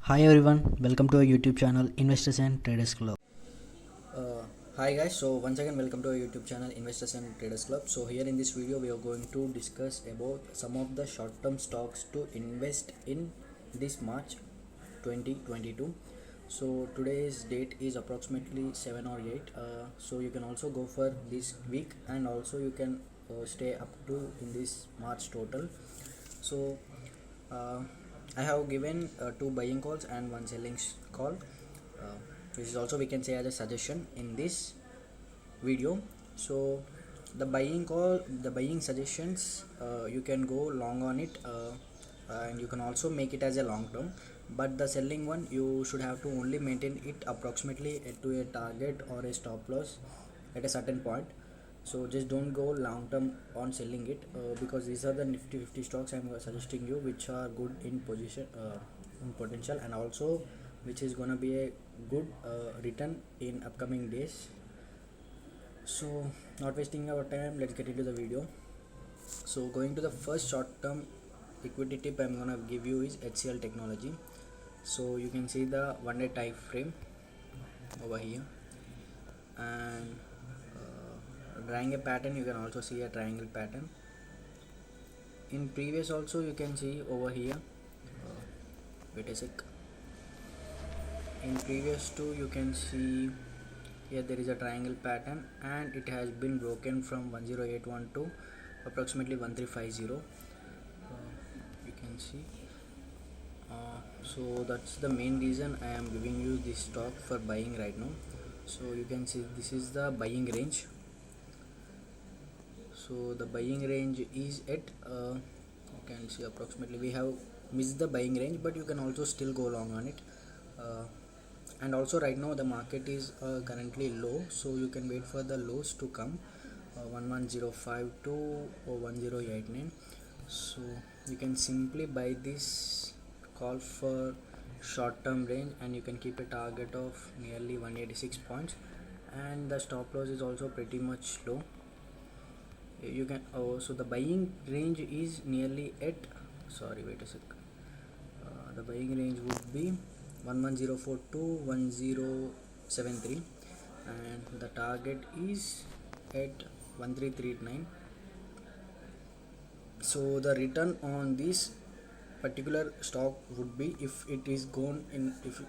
Hi everyone, welcome to our YouTube channel Investors and Traders Club. Hi guys, so once again welcome to our YouTube channel Investors and Traders Club. So here in this video we are going to discuss about some of the short-term stocks to invest in this March 2022. So today's date is approximately 7 or 8. So you can also go for this week and also you can stay up to in this March total. So uh, I have given two buying calls and one selling call, uh, which is also we can say as a suggestion in this video. So the buying suggestions, you can go long on it, and you can also make it as a long term, but the selling one you should have to only maintain it approximately to a target or a stop loss at a certain point. So just don't go long term on selling it, because these are the Nifty 50 stocks I'm suggesting you, which are good in position, in potential, and also which is gonna be a good return in upcoming days. So not wasting our time, let's get into the video. So going to the first short term equity tip I'm gonna give you is HCL Technology. So you can see the 1 day time frame over here, and drawing a pattern, you can also see a triangle pattern. In previous also you can see over here, wait a sec, in previous two you can see here there is a triangle pattern and it has been broken from 10812 to approximately 1350. You can see, so that's the main reason I am giving you this stock for buying right now. So you can see this is the buying range. So the buying range is at, you can see approximately we have missed the buying range, but you can also still go long on it. And also right now the market is currently low, so you can wait for the lows to come, 11052 or 1089. So you can simply buy this call for short term range, and you can keep a target of nearly 186 points, and the stop loss is also pretty much low. You can, so the buying range is nearly at, sorry wait a sec, the buying range would be 11042 1073, and the target is at 1339. So the return on this particular stock would be, if it is gone in, if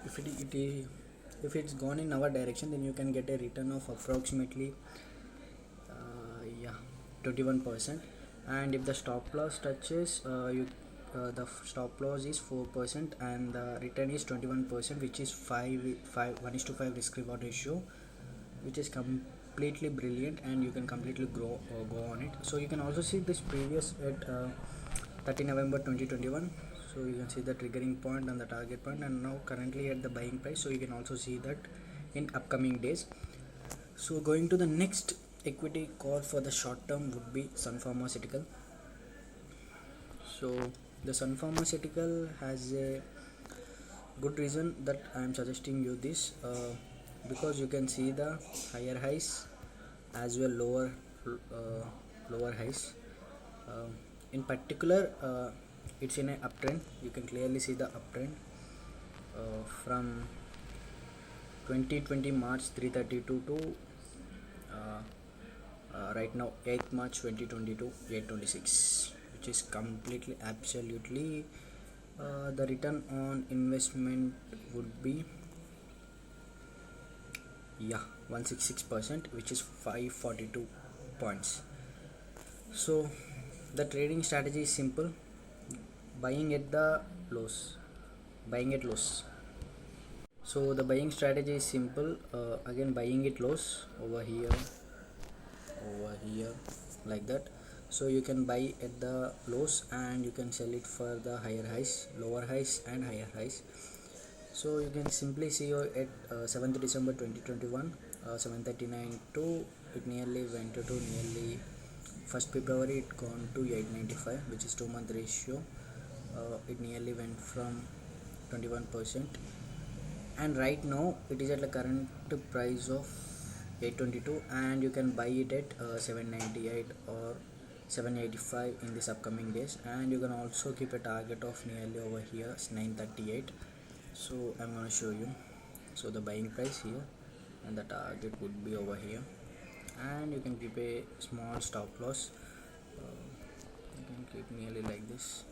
it's gone in our direction, then you can get a return of approximately, yeah, 21%. And if the stop loss touches, the stop loss is 4% and the return is 21%, which is 1:5 risk reward ratio, which is completely brilliant, and you can completely grow or go on it. So you can also see this previous at 30 November 2021. So you can see the triggering point and the target point, and now currently at the buying price. So you can also see that in upcoming days. So going to the next equity call for the short term would be Sun Pharmaceutical. So the Sun Pharmaceutical has a good reason that I am suggesting you this, because you can see the higher highs as well lower highs. In particular, it's in an uptrend. You can clearly see the uptrend from 2020 March 332 to right now 8th March 2022 826, which is completely absolutely, the return on investment would be, yeah, 166%, which is 542 points. So the trading strategy is simple: buying at the lows, buying at lows. So the buying strategy is simple, again buying it lows over here like that. So you can buy at the lows and you can sell it for the higher highs, lower highs and higher highs. So you can simply see at 7th December 2021, 739 to, it nearly went to nearly 1st February it gone to 895, which is 2-month ratio. It nearly went from 21%, and right now it is at the current price of 822, and you can buy it at 798 or 785 in this upcoming days, and you can also keep a target of nearly over here 938. So I'm going to show you. So the buying price here and the target would be over here, and you can keep a small stop loss. You can keep nearly like this.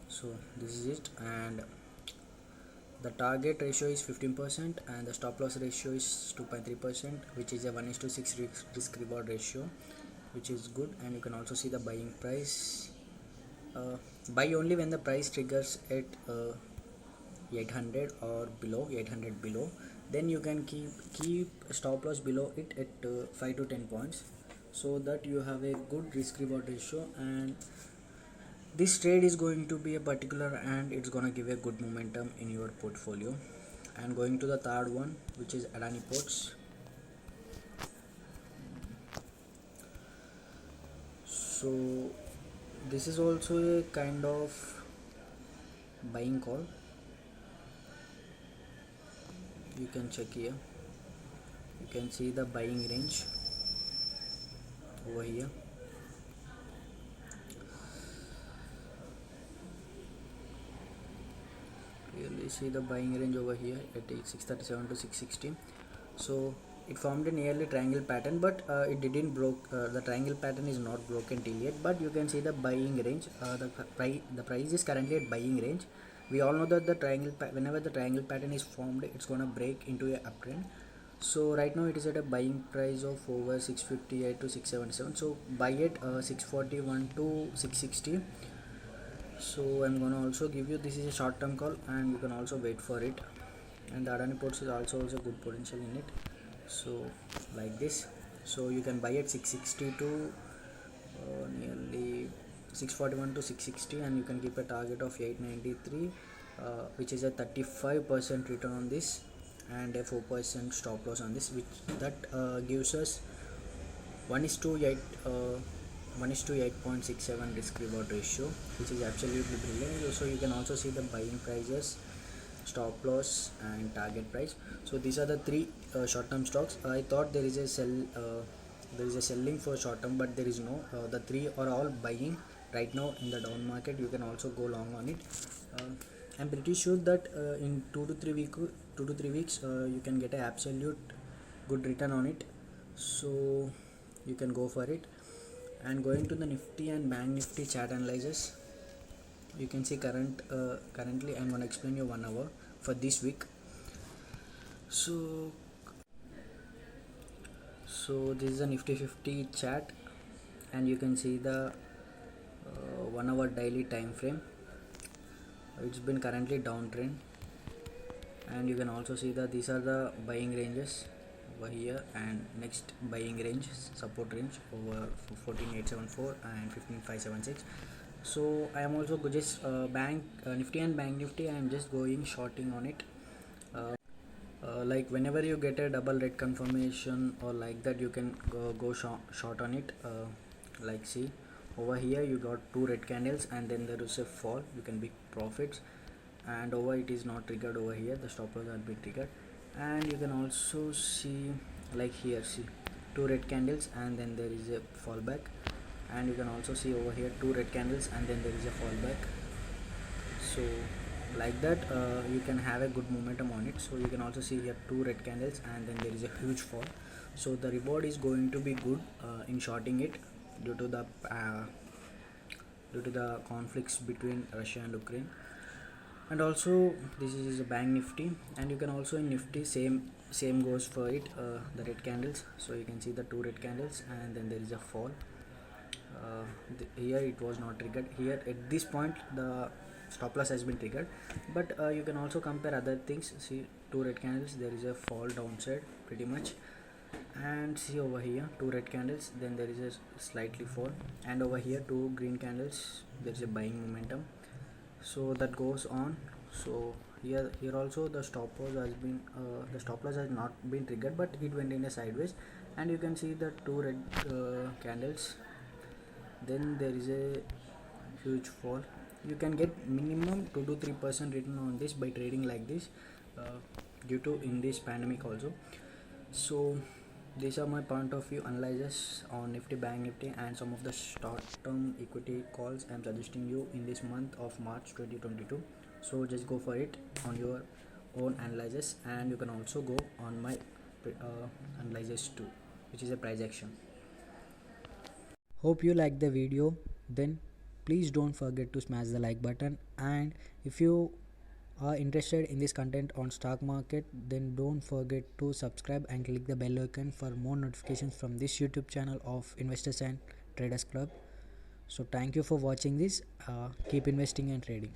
So this is it, and the target ratio is 15% and the stop loss ratio is 2.3%, which is a 1:6 risk reward ratio, which is good. And you can also see the buying price. Buy only when the price triggers at 800 or below, 800 below. Then you can keep stop loss below it at 5 to 10 points, so that you have a good risk reward ratio, and this trade is going to be a particular, and it's going to give a good momentum in your portfolio. And going to the third one, which is Adani Ports. So this is also a kind of buying call. You can check here, you can see the buying range over here. Clearly see the buying range over here at 637 to 660. So it formed a nearly triangle pattern, but it didn't broke. The triangle pattern is not broken till yet, but you can see the buying range. The price is currently at buying range. We all know that the whenever the triangle pattern is formed, it's gonna break into a uptrend. So right now it is at a buying price of over 658 to 677. So buy at 641 to 660. So I'm gonna also give you, this is a short term call, and you can also wait for it. And the Adani Ports is also good potential in it. So like this, so you can buy at 660 to nearly 641 to 660, and you can keep a target of 893, which is a 35% return on this and a 4% stop loss on this, which that gives us 1 is to 8 1 is to 8.67 risk reward ratio, which is absolutely brilliant. So you can also see the buying prices, stop loss, and target price. So these are the three short term stocks. I thought there is a selling for short term, but there is no. The three are all buying right now in the down market. You can also go long on it. I'm pretty sure that in 2 to 3 weeks you can get an absolute good return on it, so you can go for it. And going to the Nifty and Bank Nifty chart analysis, you can see currently I'm going to explain you 1 hour for this week. So this is a Nifty 50 chart, and you can see the 1 hour daily time frame. It's been currently downtrend, and you can also see that these are the buying ranges over here, and next buying range, support range over 14874 and 15576. So I am also just Nifty and Bank Nifty, I am just going shorting on it. Like whenever you get a double red confirmation or like that, you can go short on it. Like see over here, you got 2 red candles and then there is a fall, you can be profits. And over it is not triggered over here, the stop loss are been triggered. And you can also see like here, see 2 red candles and then there is a fallback. And you can also see over here 2 red candles and then there is a fallback. So like that you can have a good momentum on it. So you can also see here 2 red candles and then there is a huge fall. So the reward is going to be good in shorting it due to the conflicts between Russia and Ukraine. And also this is a Bank Nifty, and you can also in Nifty same goes for it, the red candles. So you can see the 2 red candles and then there is a fall. Here it was not triggered. Here at this point the stop loss has been triggered, but you can also compare other things. See 2 red candles, there is a fall downside pretty much. And see over here 2 red candles, then there is a slightly fall. And over here 2 green candles, there is a buying momentum. So that goes on. So here also the stop loss has not been triggered, but it went in a sideways. And you can see the 2 red candles, then there is a huge fall. You can get minimum 2 to 3% return on this by trading like this, due to in this pandemic also. So these are my point of view analysis on Nifty, Bank Nifty, and some of the short term equity calls I am suggesting you in this month of March 2022. So just go for it on your own analysis, and you can also go on my analysis too, which is a price action. Hope you liked the video. Then please don't forget to smash the like button, and if you are interested in this content on stock market, then don't forget to subscribe and click the bell icon for more notifications from this YouTube channel of Investors and Traders Club. So thank you for watching this. Keep investing and trading.